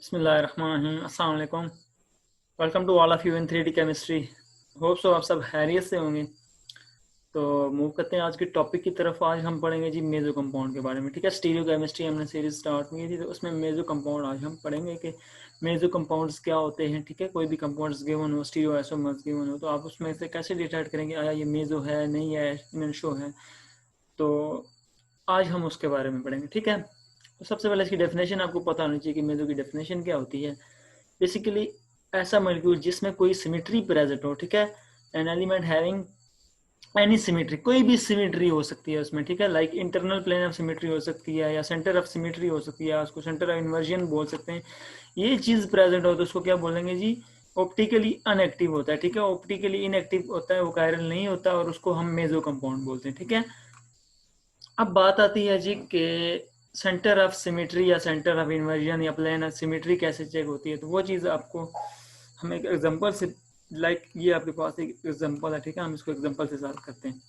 बिस्मिल्लाहिर्रहमानिर्रहीम। अस्सलाम वालेकुम। Welcome to all of you in 3D chemistry. Hope so आप सब खैरियत से होंगे। तो मूव करते हैं आज के टॉपिक की तरफ। आज हम पढ़ेंगे जी मेजो कंपाउंड के बारे में। ठीक है, स्टीरियो केमिस्ट्री हमने सीरीज स्टार्ट की थी, तो उसमें मेजो कंपाउंड आज हम पढ़ेंगे कि मेजो कंपाउंड्स क्या होते हैं। ठीक है, कोई भी कंपाउंड्स गिवन हो, स्टीरियो आइसोमर्स गिवन हो, तो आप उसमें से कैसे डिसाइड करेंगे आया ये मेजो है नहीं है, इनशो है। तो आज हम उसके बारे में पढ़ेंगे। ठीक है, तो सबसे पहले इसकी डेफिनेशन आपको पता होनी चाहिए कि मेजो की डेफिनेशन क्या होती है। बेसिकली ऐसा मॉलिक्यूल जिसमें कोई सिमेट्री प्रेजेंट हो। ठीक है, an element having any symmetry, कोई भी सिमेट्री हो सकती है उसमें। ठीक है, like internal plane of symmetry हो सकती है, या सेंटर ऑफ सिमेट्री हो सकती है, उसको सेंटर ऑफ इन्वर्जन बोल सकते हैं। ये चीज प्रेजेंट हो तो उसको क्या बोलेंगे जी, ऑप्टिकली अनएक्टिव होता है। ठीक है, ऑप्टिकली इनएक्टिव होता है, वो कायरल नहीं होता, और उसको हम मेजो कंपाउंड बोलते हैं। ठीक है, अब बात आती है जी कि सेंटर ऑफ सिमेट्री या सेंटर ऑफ इन्वर्जन या प्लेन ऑफ सिमेट्री कैसे चेक होती है। तो वो चीज़ आपको हम एक एग्जांपल से, लाइक ये आपके पास एक एग्जांपल है। ठीक है, हम इसको एग्जांपल से सॉल्व करते हैं।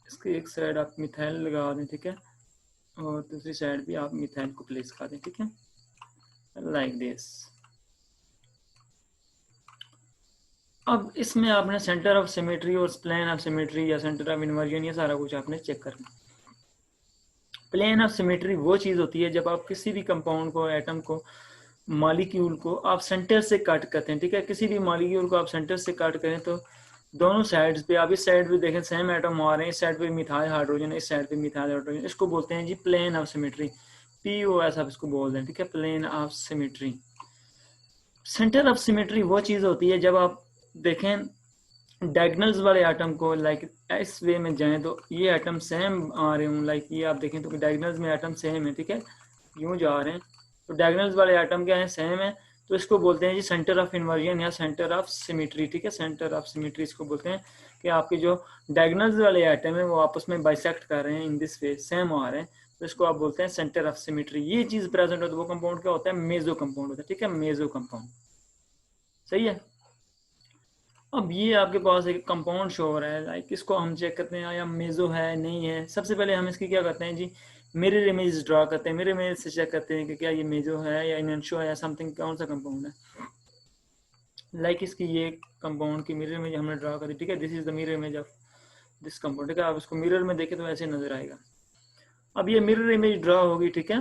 इसकी एक साइड आप मिथाइल लगा दें, ठीक है, और दूसरी साइड भी आप मिथाइल को प्लेस कर दें। ठीक है, लाइक दिस। अब इसमें आपने सेंटर ऑफ सिमेट्री और प्लेन ऑफ सिमेट्री या सेंटर ऑफ इन्वर्जन, ये सारा कुछ आपने चेक करना। प्लेन ऑफ सिमेट्री वो चीज़ होती है जब आप किसी भी कंपाउंड को, एटम को, मॉलिक्यूल को आप सेंटर से कट करते हैं। ठीक है, किसी भी मॉलिक्यूल को आप सेंटर से कट करें तो दोनों साइड्स पे, आप इस साइड पे देखें सेम एटम आ रहे हैं, इस साइड पे मिथाइल हाइड्रोजन, इस साइड पे मिथाइल हाइड्रोजन, इसको बोलते हैं जी प्लेन ऑफ सिमेट्री। POS आप इसको बोल दें। ठीक है, plane of symmetry. Centre of symmetry वो चीज़ होती है जब आप देखें डायगनल्स वाले एटम को, लाइक इस वे में जाएं तो ये एटम सेम आ रहे हूँ, लाइक ये आप देखें तो डायगनल्स में एटम सेम है। ठीक है, यूं जा रहे हैं तो डायगनल्स वाले एटम क्या है, सेम है, तो इसको बोलते हैं जी सेंटर ऑफ इन्वर्जन या सेंटर ऑफ सिमेट्री। ठीक है, सेंटर ऑफ सिमेट्री इसको बोलते हैं कि आपके जो डायगनल्स वाले एटम है वो आपस में बाइसेक्ट कर रहे हैं, इन दिस वे सेम आ रहे हैं, तो इसको आप बोलते हैं सेंटर ऑफ सिमेट्री। ये चीज प्रेजेंट हो तो वो कंपाउंड क्या होता है, मेजो कंपाउंड होता है। ठीक है, मेजो कंपाउंड। सही है। अब ये आपके पास एक कंपाउंड शो हो रहा है, लाइक इसको हम चेक करते हैं या मेजो है नहीं है। सबसे पहले हम इसकी क्या करते हैं जी, मिरर इमेज ड्रा करते हैं। मिरर इमेज से चेक करते हैं कि क्या ये मेजो है या इनशो है या समथिंग, कौन सा कंपाउंड है। लाइक इसकी ये कंपाउंड की मिरर इमेज हमने ड्रा करी। ठीक है, this is the mirror image of this compound. ठीक है, आप इसको मिरर में देखें तो ऐसे नजर आएगा। अब ये मिरर इमेज ड्रा होगी। ठीक है,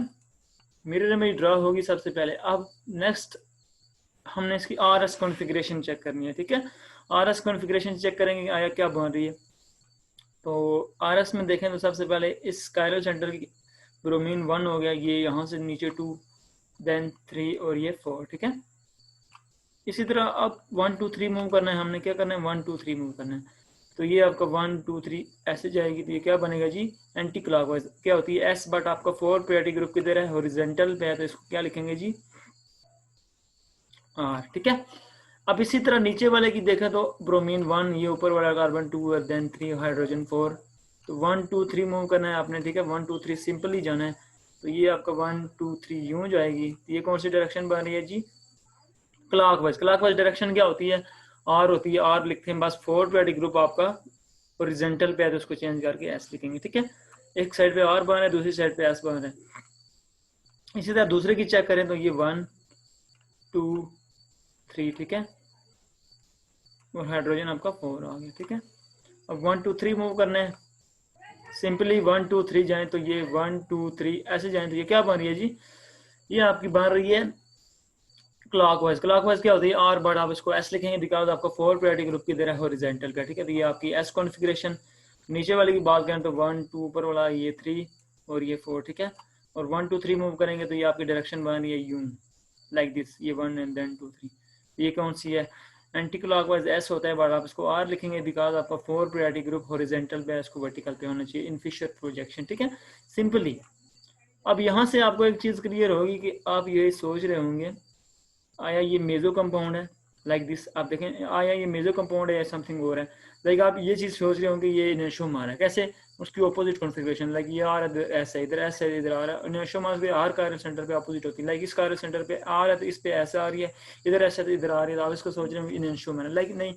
मिरर इमेज ड्रा होगी सबसे पहले। अब नेक्स्ट हमने इसकी RS कॉन्फ़िगरेशन चेक करनी है। ठीक है, RS कॉन्फ़िगरेशन चेक करेंगे आया क्या बन रही है। तो RS में देखें तो सबसे पहले इस कायरल सेंटर की ब्रोमीन 1 हो गया, ये यहाँ से नीचे 2, देन 3 और ये 4। ठीक है, इसी तरह अब 1 2 3 मूव करना है। हमने क्या करना है, 1 2 3 मूव करना है। तो ये आपका 1 2 3 ऐसे जाएगी, तो ये क्या बनेगा जी, एंटी क्लॉकवाइज। क्या होती है S, बट आपका 4 प्रायोरिटी ग्रुप किधर है, हॉरिजॉन्टल पे है, तो इसको क्या लिखेंगे जी, R। ठीक है, अब इसी तरह नीचे वाले की देखें तो ब्रोमीन 1, ये ऊपर वाला कार्बन 2 और देन 3 हाइड्रोजन 4। तो 1 2 3 मूव करना है आपने। ठीक है, 1 2 3 सिंपली जाना है। तो ये आपका 1 2 3 यूं जाएगी। तो ये कौन सी डायरेक्शन बन रही है जी, क्लॉकवाइज। क्लॉकवाइज डायरेक्शन क्या होती है, R होती है। R लिखते हैं बस, 4 प्रायोरिटी ग्रुप आपका हॉरिजॉन्टल पे है तो उसको चेंज करके S लिखेंगे। ठीक है, एक साइड पे R बन रहा है, दूसरी साइड पे S बन रहा है। इसी तरह दूसरे की चेक करें तो ये 1 2 3। ठीक है, और हाइड्रोजन आपका 4 आ गया। ठीक है, अब 1 2 3 मूव करना है। सिंपली 1 2 3 जाए तो ये 1 2 3 ऐसे जाए तो ये क्या बन रही है जी, ये आपकी बन रही है क्लॉकवाइज। क्लॉकवाइज क्या होती है, R, बट आप इसको S लिखेंगे बिकॉज आपका 4 प्रायोरिटी ग्रुप की तरह है हॉरिजॉन्टल का। ठीक है, तो ये आपकी S कॉन्फ़िगरेशन। नीचे वाले की बात करें तो 1 2 ऊपर वाला ये 3 और ये 4। ठीक है, और 1 2 3 मूव करेंगे तो ये आपकी डायरेक्शन बन रही है यूं, लाइक दिस, ये 1 एंड देन 2 3। ये कौन सी है, एंटी क्लॉकवाइज S होता है, बट आप इसको R लिखेंगे बिकॉज आपका 4 प्रायोरिटी ग्रुप हॉरिजॉन्टल पे है, इसको वर्टिकल पे होना चाहिए इन फिशर प्रोजेक्शन। ठीक है, सिंपली। अब यहाँ से आपको एक चीज़ क्लियर होगी कि आप ये सोच रहे होंगे आया ये मेजो कंपाउंड है, लाइक दिस। आप देखें आया ये मेजो कंपाउंड है या समथिंग और है। लाइक आप ये चीज़ सोच रहे होंगे ये इनर्शियोमार है, कैसे, उसकी ऑपोजिट कॉन्फ़िगरेशन, लाइक ये आर ऐसा इधर, ऐसा इधर आ रहा है। इनर्शियोमार पे आर कायरल सेंटर पे अपोजिट होती है, लाइक इस कायरल सेंटर पे आर है तो इस पे ऐसा आ रही है, इधर ऐसा तो इधर आ रही है। तो आप इसको सोच रहे होंगे इनर्शियोमार है, लाइक नहीं,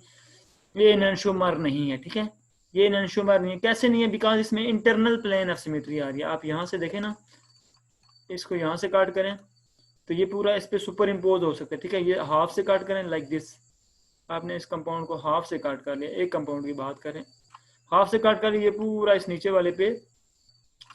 ये इनर्शियोमार नहीं है। ठीक है, ये इनर्शियोमार नहीं है। कैसे नहीं है, बिकॉज इसमें इंटरनल प्लेन ऑफ सिमेट्री आ रही है। आप यहाँ से देखें ना, इसको यहाँ से काट करें तो ये पूरा इस पे सुपर इम्पोज हो सकता है, ठीक है। ये हाफ से काट करें लाइक दिस, आपने इस कंपाउंड को हाफ से काट कर लिया, एक कंपाउंड की बात करें, हाफ से काट कर ये पूरा इस नीचे वाले पे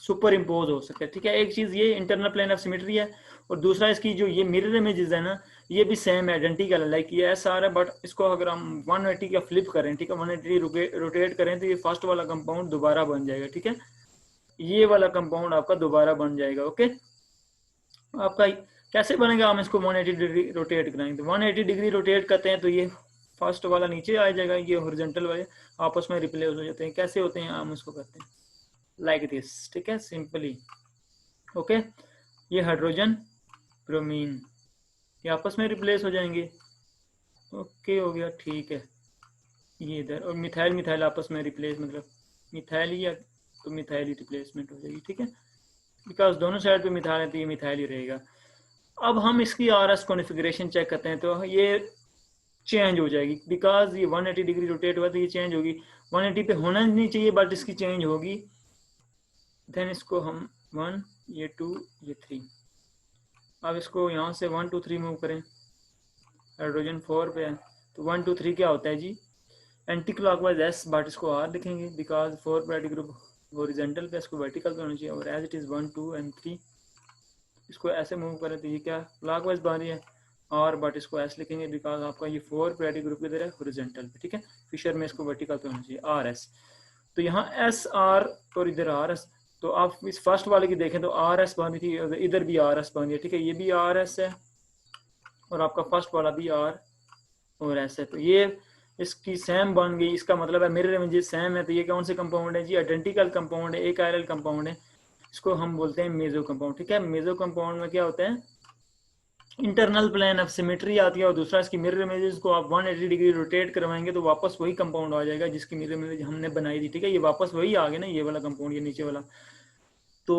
सुपर इम्पोज हो सकता है, ठीक है। एक चीज ये इंटरनल प्लेन ऑफ सिमेट्री है, और दूसरा इसकी जो ये मिरर इमेजेस है ना, ये भी सेम आइडेंटिकल है, लाइक ये ऐसा आ रहा है, बट इसको अगर हम 180 का फ्लिप करें, ठीक है, 180 रोटेट करें तो ये फर्स्ट वाला कंपाउंड दोबारा बन जाएगा, ठीक है। ये वाला कंपाउंड आपका दोबारा बन जाएगा, ओके। आपका कैसे बनेगा, हम इसको 180 डिग्री रोटेट कराएंगे, तो 180 डिग्री रोटेट करते हैं तो ये फर्स्ट वाला नीचे आ जाएगा, ये हॉरिजॉन्टल वाले आपस में रिप्लेस हो जाते हैं। कैसे होते हैं, हम इसको करते हैं लाइक दिस, ठीक है, सिंपली, ओके। ये हाइड्रोजन ब्रोमीन ये आपस में रिप्लेस हो जाएंगे, ओके, हो गया, ठीक है। ये इधर, और मिथाइल मिथाइल आपस में रिप्लेस, मतलब मिथाइल ही है तो मिथाइल ही रिप्लेसमेंट हो जाएगी, ठीक है, बिकॉज दोनों साइड पे मिथाइल है तो ये मिथाइल ही रहेगा। अब हम इसकी RS कॉन्फ़िगरेशन चेक करते हैं, तो ये चेंज हो जाएगी, बिकॉज ये 180 डिग्री रोटेट हुआ तो ये चेंज होगी, 180 पे होना नहीं चाहिए बट इसकी चेंज होगी। देन इसको हम 1, ये 2, ये 3, अब इसको यहाँ से 1 2 3 मूव करें, हाइड्रोजन 4 पे है, तो 1 2 3 क्या होता है जी, एंटी क्लॉकवाइज S, बट इसको R लिखेंगे बिकॉज 4 प्रायोरिटी ग्रुप हॉरिजॉन्टल पे, इसको वर्टिकल पे होना चाहिए, और एज इट इज 1 2 एंड 3 इसको ऐसे मूव करें तो ये क्या क्लॉकवाइज बन रही है और, बट इसको S लिखेंगे बिकॉज आपका ये 4 प्रायोरिटी ग्रुप की तरह हॉरिजॉन्टल पे, ठीक है। फिशर में इसको वर्टिकल पे होना चाहिए RS, तो यहाँ SR और इधर RS, तो आप इस फर्स्ट वाले की देखें तो RS बन रही थी, इधर भी RS बन रही है, ठीक है, ये भी RS है और आपका फर्स्ट वाला भी R और S है, तो ये इसकी सेम बन गई, इसका मतलब है मिरर इमेजेस सेम है, तो ये कौन से कंपाउंड है जी, आइडेंटिकल कंपाउंड है, एक आयरल कंपाउंड है, इसको हम बोलते हैं मेजो कंपाउंड, ठीक है। मेजो कंपाउंड में क्या होता है, इंटरनल प्लेन ऑफ सिमेट्री आती है, और दूसरा इसकी मिरर इमेजेस को आप 180 डिग्री रोटेट करवाएंगे तो वापस वही कंपाउंड आ जाएगा जिसकी मिरर इमेज हमने बनाई थी, ठीक है, ये वापस वही आ गया ना, ये वाला कंपाउंड, ये नीचे वाला। तो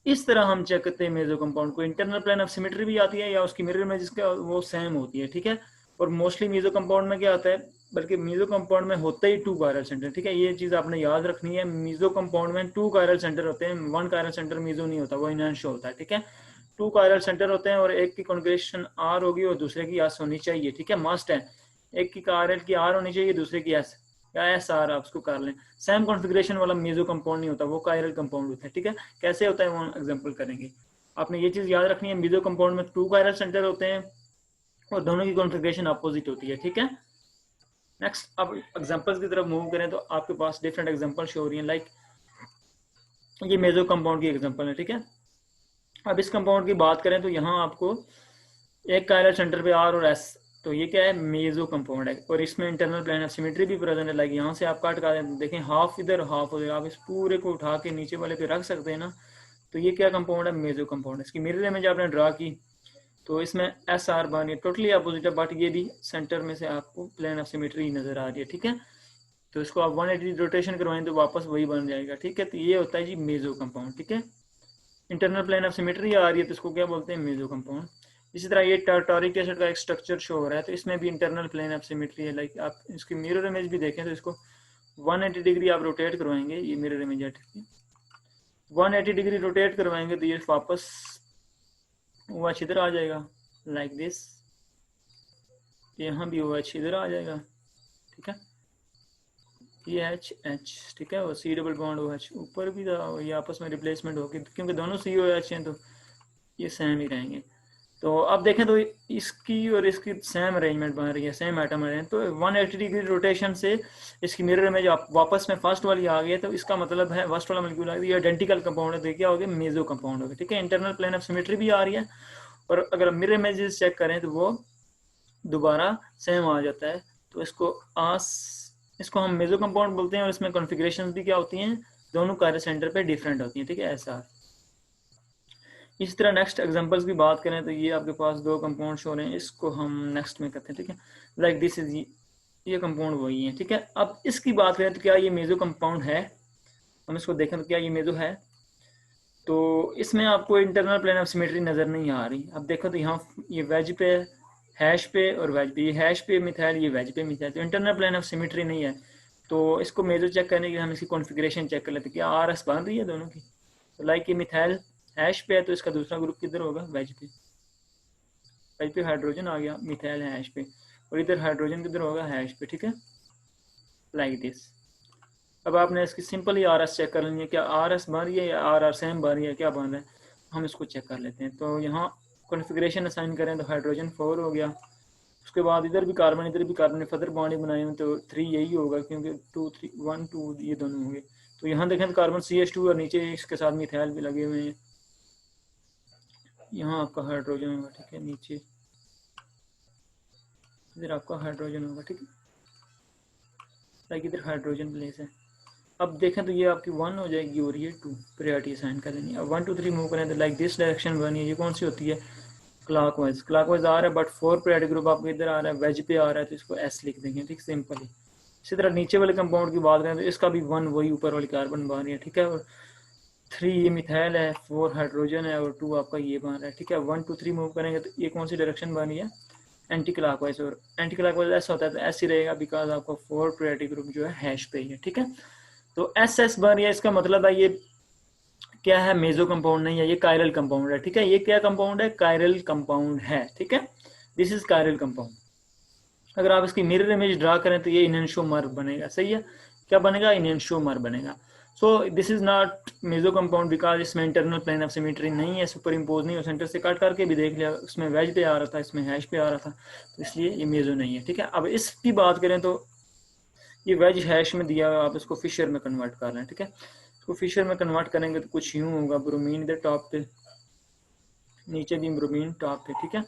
इस तरह हम चेक करते हैं मेजो कंपाउंड को, इंटरनल प्लेन ऑफ सिमेट्री भी आती है या उसकी मिरर इमेजेस का वो सेम होती है, ठीक है। और मोस्टली मेजो कंपाउंड में क्या होता है, बल्कि मेजो कंपाउंड में होता ही 2 कायरल सेंटर, ठीक है, ये चीज आपने याद रखनी है, मेजो कंपाउंड में 2 कायरल सेंटर होते हैं, 1 कायरल सेंटर मेजो नहीं होता, वो इनहैंस होता है, ठीक है। 2 कायरल सेंटर होते हैं और एक की कॉन्फ़िगरेशन R होगी और दूसरे की S होनी चाहिए, ठीक है, मस्ट है, एक की कायरल की R होनी चाहिए, दूसरे की S या SR, आप उसको कर लें। सेम कॉन्फ़िगरेशन वाला मेजो कंपाउंड नहीं होता, वो कायरल कंपाउंड होता है, ठीक है। कैसे होता है वो एग्जांपल करेंगे, आपने ये चीज याद रखनी है, मेजो कंपाउंड में 2 कायरल सेंटर होते हैं और दोनों की कॉन्फ़िगरेशन अपोजिट होती है, ठीक है। नेक्स्ट, अब एग्जांपल्स की तरफ मूव करें तो आपके पास डिफरेंट एग्जांपल शो हो रही हैं, लाइक ये मेजो कंपाउंड की एग्जांपल है, ठीक है। अब इस कंपाउंड की बात करें तो यहाँ आपको एक कायरल सेंटर पे R और S, तो ये क्या है, मेजो कंपाउंड है, और इसमें इंटरनल प्लेन ऑफ सिमेट्री भी प्रेजेंट है, लाइक यहाँ से आप काट का देखें, हाफ इधर हाफ उधर, आप इस पूरे को उठा के नीचे वाले पे रख सकते हैं ना, तो ये क्या कंपाउंड है, मेजो कंपाउंड है। इसकी मिरर इमेज आपने ड्रा की तो इसमें SR बन रही है, टोटली अपोजिट है, बट ये भी सेंटर में से आपको प्लेन ऑफ सिमेट्री नजर आ रही है, ठीक है। तो इसको आप 180 रोटेशन करवाएं तो वापस वही बन जाएगा, ठीक है। तो ये होता है जी मेजो कंपाउंड, ठीक है। इंटरनल प्लेन ऑफ सिमेट्री आ रही है तो इसको क्या बोलते हैं, मेजो कंपाउंड। इसी तरह ये टार्टारिक एसिड का एक स्ट्रक्चर शो हो रहा है तो इसमें भी इंटरनल प्लेन ऑफ सिमेट्री है, लाइक आप इसकी मिरर इमेज भी देखें तो इसको 180 डिग्री आप रोटेट करवाएंगे, ये मिरर इमेज है, 180 डिग्री रोटेट करवाएंगे तो ये वापस OH इधर आ जाएगा लाइक दिस, यहाँ भी OH इधर आ जाएगा, ठीक है, PHH, ठीक है, और C डबल बॉन्ड OH ऊपर भी था, ये आपस में रिप्लेसमेंट होगी क्योंकि दोनों COH हैं तो ये सेम ही रहेंगे। तो अब देखें तो इसकी और इसकी सेम अरेंजमेंट बन रही है, सेम आइटम है, तो 180 डिग्री रोटेशन से इसकी मिरर इमेज वापस में फर्स्ट वाली आ गई है, तो इसका मतलब है फर्स्ट वाला मॉलिक्यूल आ गया, ये आइडेंटिकल कंपाउंड है, तो क्या हो गया, मेजो कंपाउंड हो गया, ठीक है। इंटरनल प्लेन ऑफ सिमेट्री भी आ रही है और अगर मिरर इमेजेस चेक करें तो वो दोबारा सेम आ जाता है, तो इसको हम मेजो कंपाउंड बोलते हैं और इसमें कॉन्फ़िगरेशंस भी क्या होती हैं, दोनों कायरल सेंटर पे डिफरेंट होती हैं, ठीक है, ऐसा। इस तरह नेक्स्ट एग्जांपल्स की बात करें तो ये आपके पास 2 कंपाउंड शो रहे हैं, इसको हम नेक्स्ट में करते हैं, ठीक है, लाइक दिस इज, ये कंपाउंड वही है, ठीक है। अब इसकी बात करें तो क्या ये मेजो कंपाउंड है, हम इसको देखें तो क्या ये मेजो है, तो इसमें आपको इंटरनल प्लेन ऑफ सिमेट्री नजर नहीं आ रही। अब देखो तो यहाँ ये वेज पे, हैश पे और वेज पे, ये हैश पे मिथाइल, ये वेज पे मिथाइल, तो इंटरनल प्लेन ऑफ सिमेट्री नहीं है। तो इसको मेजो चेक करने के लिए हम इसकी कॉन्फ़िगरेशन चेक कर लेते हैं, क्या RS बन रही है दोनों की, तो लाइक ये मिथाइल हैश पे है तो इसका दूसरा ग्रुप किधर होगा, वेज पे, एच पे हाइड्रोजन आ गया, मिथाइल है हैश पे, और इधर हाइड्रोजन किधर होगा, हैश पे, ठीक है, लाइक दिस। अब आपने इसकी सिंपल ही आर एस चेक कर लेनी है, क्या आर एस बन रही है या आर आर सेम बन रही है, क्या बन रहा है, हम इसको चेक कर लेते हैं। तो यहाँ कॉन्फ़िगरेशन असाइन करें तो हाइड्रोजन 4 हो गया, उसके बाद इधर भी कार्बन, इधर भी कार्बन, फर्दर बॉन्ड बनाए हुए तो 3 यही होगा, क्योंकि 2 3 1 2 ये दोनों होंगे। तो यहाँ देखें तो कार्बन CH2 और नीचे इसके साथ मिथाइल भी लगे हुए हैं, यहाँ आपका हाइड्रोजन होगा, ठीक है, नीचे इधर आपका हाइड्रोजन होगा, ठीक है, लाइक इधर हाइड्रोजन प्लेस है। अब देखें तो ये आपकी 1 हो जाएगी और ये 2, प्रायोरिटी असाइन कर लेनी है। अब 1 2 3 मूव करें तो लाइक दिस डायरेक्शन बनी है, ये कौन सी होती है, क्लॉकवाइज, क्लॉकवाइज आ रहा है, बट 4 प्रायोरिटी ग्रुप आपको इधर आ रहा है, वेज पे आ रहा है, तो इसको S लिख देंगे, ठीक, सिंपली। इसी तरह नीचे वाले कंपाउंड की बात करें तो इसका भी 1 वही ऊपर वाली कार्बन बन रही है, ठीक है, और 3 ये मिथाइल है, 4 हाइड्रोजन है, और 2 आपका ये बन रहा है, ठीक है। 1 2 3 मूव करेंगे तो ये कौन सी डायरेक्शन बन रही है, एंटी क्लॉकवाइज, और एंटी क्लॉकवाइज ऐसा होता है तो ऐसे रहेगा, बिकॉज आपका 4 प्रायोरिटी ग्रुप जो है हैश पे ही है, ठीक है। तो SS बन रही है, इसका मतलब है ये क्या है, मेजो कंपाउंड नहीं है, ये कायरल कंपाउंड है, ठीक है। ये क्या कंपाउंड है, कायरल कंपाउंड है, ठीक है, दिस इज कायरल कंपाउंड। अगर आप इसकी मिरर इमेज ड्रा करें तो ये इनएंशियोमर बनेगा, सही है, क्या बनेगा, इनएंशियोमर बनेगा। So this is not meso compound because इसमें इंटरनल प्लेन ऑफ सिमेट्री नहीं है, सुपर इम्पोज नहीं हो, सेंटर से कट करके भी देख लिया, उसमें वेज पे आ रहा था, इसमें हैश पे आ रहा था, तो इसलिए ये मेजो नहीं है, ठीक है। अब इसकी बात करें तो ये वेज हैश में दिया हुआ, आप इसको फिशर में कन्वर्ट कर रहे हैं, ठीक है। इसको फिशर में कन्वर्ट करेंगे तो कुछ यूं होगा, ब्रोमीन इधर टॉप पे, नीचे भी ब्रोमीन टॉप पे, ठीक है।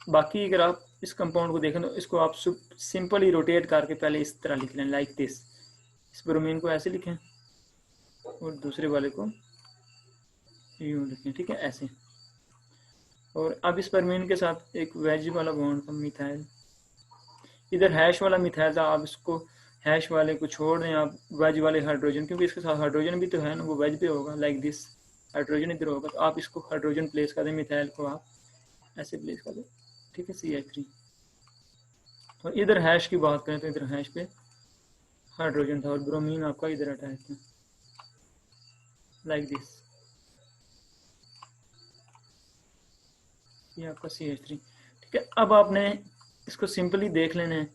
बाकी अगर आप इस कंपाउंड को देखें तो इसको आप सिंपली रोटेट करके पहले इस तरह लिख लें, लाइक दिस, इस ब्रोमीन को ऐसे लिखें और दूसरे वाले को यूं लिखें, ठीक है, ऐसे। और अब इस ब्रोमीन के साथ एक वेज वाला बॉन्ड का मिथाइल, इधर हैश वाला मिथाइल था, आप इसको हैश वाले को छोड़ दें, आप वेज वाले हाइड्रोजन, क्योंकि इसके साथ हाइड्रोजन भी तो है ना, वो वेज पे होगा, लाइक दिस, हाइड्रोजन इधर होगा, तो आप इसको हाइड्रोजन प्लेस कर दें, मिथाइल को आप ऐसे प्लेस कर दें, ठीक है, CH3। और इधर हैश की बात करें तो इधर हैश पे हाइड्रोजन था और ब्रोमीन आपका इधर अटैच था, लाइक दिस, ये आपका CH3, ठीक है। अब आपने इसको सिंपली देख लेना है,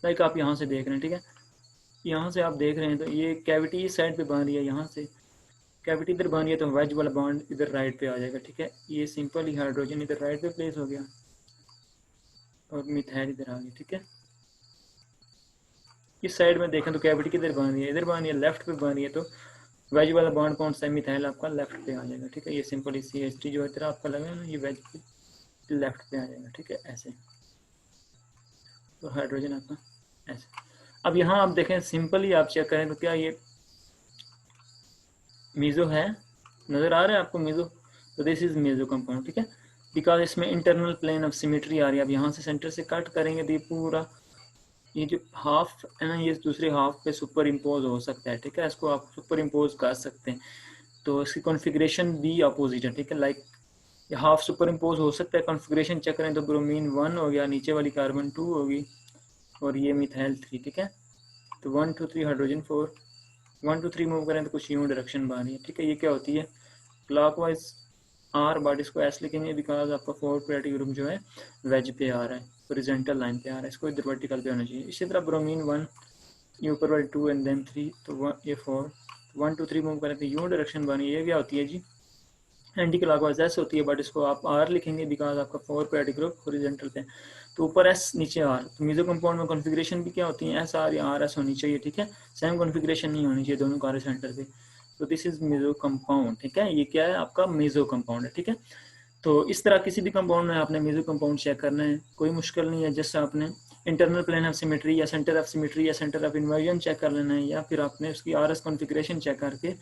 लाइक आप यहाँ से देख रहे हैं, ठीक है, यहाँ से आप देख रहे हैं तो ये कैविटी इस साइड पे बन रही है, यहाँ से कैविटी इधर बन रही है, तो वेज वाला बॉन्ड इधर राइट पे आ जाएगा, ठीक है। ये सिंपल ही हाइड्रोजन इधर राइट पे प्लेस हो गया और मिथाइल इधर आ गया, ठीक है। इस साइड में देखें तो कैविटी किधर बन रही है, इधर बन रही है, लेफ्ट पे बन रही है, तो वेज वाला बॉन्ड कौन सा है, मिथाइल आपका लेफ्ट पे आ जाएगा, ठीक है। ये सिंपल CH3 जो इधर आपका लगा ना, ये वेज पे लेफ्ट पे आ जाएगा, ठीक है, ऐसे। तो हाइड्रोजन आपका ऐसे। अब यहाँ आप देखें, सिंपली आप चेक करें तो क्या ये मेजो है, नजर आ रहा है आपको मेजो, तो दिस इज मेजो कंपाउंड, ठीक है, बिकॉज इसमें इंटरनल प्लेन ऑफ सिमेट्री आ रही है। अब यहाँ से सेंटर से कट करेंगे तो ये पूरा ये जो हाफ है ना, ये दूसरे हाफ पे सुपर इम्पोज हो सकता है, ठीक है, इसको आप सुपर इम्पोज कर सकते हैं, तो इसकी कॉन्फ़िगरेशन भी अपोजिट है, ठीक है, लाइक ये हाफ सुपर इम्पोज हो सकता है। कॉन्फ़िगरेशन चेक करें तो ब्रोमीन 1 हो गया, नीचे वाली कार्बन 2 होगी और ये मिथाइल 3, ठीक है। तो 1 2 3 हाइड्रोजन 4, 1 2 3 मूव करें तो कुछ यूं डायरेक्शन बन रही है, ठीक है। ये क्या होती है, क्लॉकवाइज R, बट इसको S लिखेंगे बिकॉज आपका 4 प्रायोरिटी ग्रुप जो है वेज पे आ रहा है, हॉरिजॉन्टल लाइन पे आ रहा है, इसको इधर वर्टिकल पे होना चाहिए। इसी तरह ब्रोमीन 1, ये ऊपर वाली 2 एंड देन 3, तो ये 4, 1 2 3 मूव करें तो यूं डायरेक्शन बनी, ये क्या होती है जी, एंटी क्लॉकवाइज S होती है, बट इसको आप R लिखेंगे बिकॉज आपका 4 प्रायोरिटी ग्रुप हॉरिजॉन्टल पे, तो ऊपर S नीचे R। तो मेजो कंपाउंड में कॉन्फ़िगरेशन भी क्या होती है, SR या RS होनी चाहिए, ठीक है, सेम कॉन्फ़िगरेशन नहीं होनी चाहिए दोनों कार्य सेंटर पे। तो दिस इज मेजो कंपाउंड, ठीक है, ये क्या है आपका मेजो कंपाउंड है, ठीक है। तो इस तरह किसी भी कंपाउंड में आपने मेजो कंपाउंड चेक करना है, कोई मुश्किल नहीं है, जस्ट आपने इंटरनल प्लेन ऑफ सिमेट्री या सेंटर ऑफ सिमेट्री या सेंटर ऑफ इन्वर्जन चेक कर लेना है, या फिर आपने उसकी RS कॉन्फ़िगरेशन चेक करके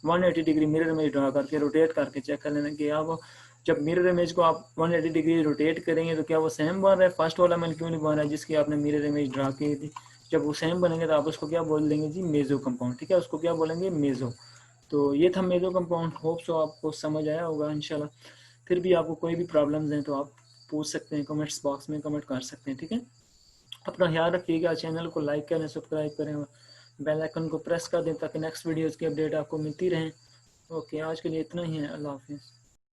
180 डिग्री मिरर इमेज ड्रा करके रोटेट करके चेक कर लेना कि आप जब मिरर इमेज को आप 180 डिग्री रोटेट करेंगे तो क्या वो सेम बन रहा है, फर्स्ट वाला में क्यों नहीं बन रहा है जिसकी आपने मिरर इमेज ड्रा की थी। जब वो सेम बनेंगे तो आप उसको क्या बोल देंगे जी, मेजो कंपाउंड, ठीक है, उसको क्या बोलेंगे, मेजो। तो ये था मेजो कंपाउंड, होप सो आपको समझ आया होगा इंशाल्लाह। फिर भी आपको कोई भी प्रॉब्लम्स हैं तो आप पूछ सकते हैं, कमेंट्स बॉक्स में कमेंट कर सकते हैं, ठीक है। अपना ख्याल रखिएगा, चैनल को लाइक करें, सब्सक्राइब करें, बेल आइकन को प्रेस कर दें ताकि नेक्स्ट वीडियोज़ की अपडेट आपको मिलती रहें। ओके, आज के लिए इतना ही है, अल्लाह हाफिज़।